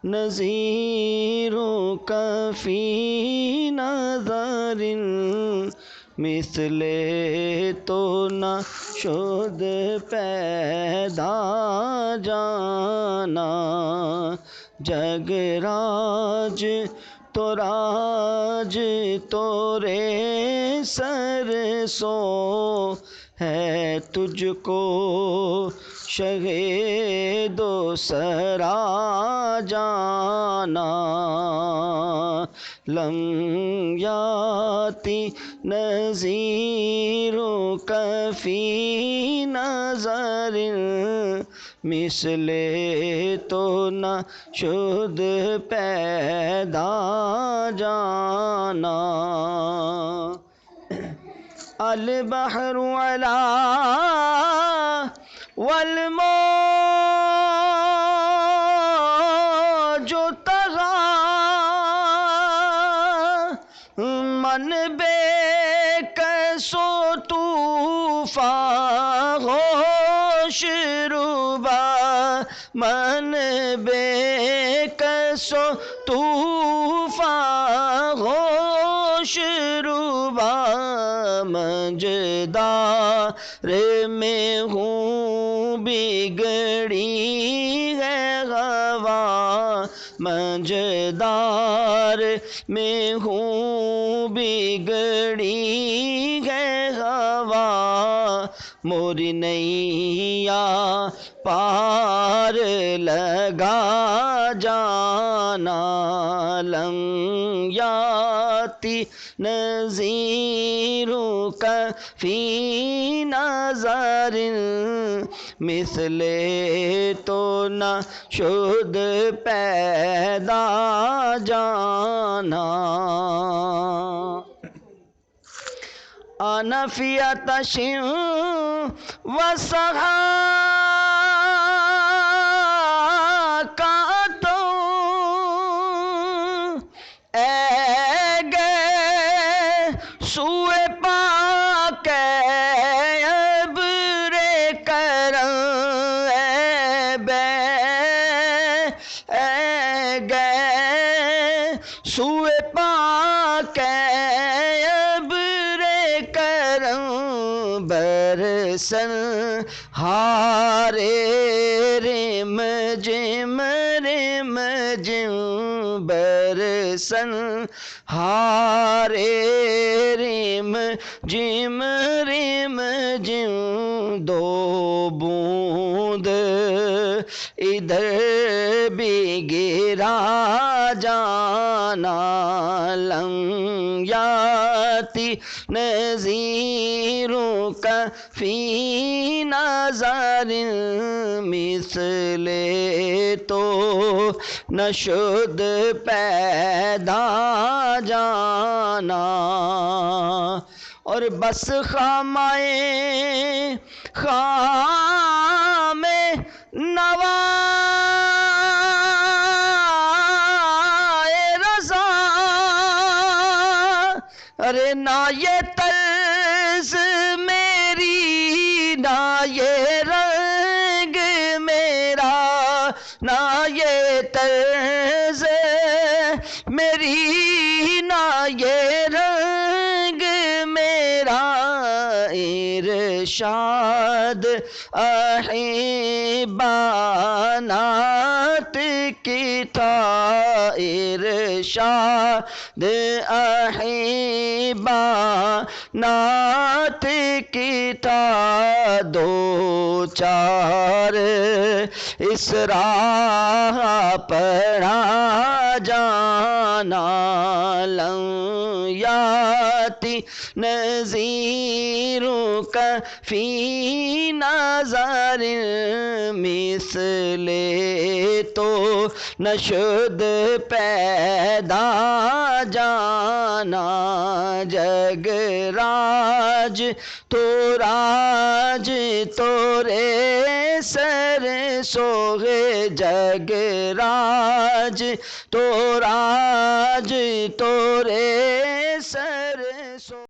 نظیرک فی نظر مثل تو نہ شد پیدا جانا جگ راج تو راج تورے سر سو ہے تجھ کو شہ دو سرا جانا لم یاتی نظیرک فی نظر مثل تو نہ شد پیدا جانا البحر علا والموج طغی من بے کس و طوفان ہوش ربا من بے کس و طوفان ہوش ربا منجدار میں ہوں بگڑی ہے ہوا منجدار میں ہوں بگڑی ہے ہوا موری نیا پار لگا جانا لم یاتی نظیرک فی نظر مثل تو نہ شد پیدا جانا انا فی عطش و سخاکۃ اے گئے سوئے پاک ابر کرم اے گئے سوئے پاک برسن ہارے رم جم برسن ہارے رم جم دو بوند ادھر بھی گرا جانا لم یاتی نظیرک فی نظر مثل تو نہ شد پیدا جانا اور بس خامائے خام نوائے رضا ارے نہ یہ طرز میری نہ یہ رنگ میرا نہ یہ طرز میری نہ یہ رنگ میرا ارشاد احبانات کی تھا ارشاد احبانات کی تھا دو چار اس راہ پڑا جانا لم یاتی نظیرک فی نظر مثل تو نہ شد پیدا جانا جگ راج تو راج تورے سر سوگے جگ راج تو راج تورے سر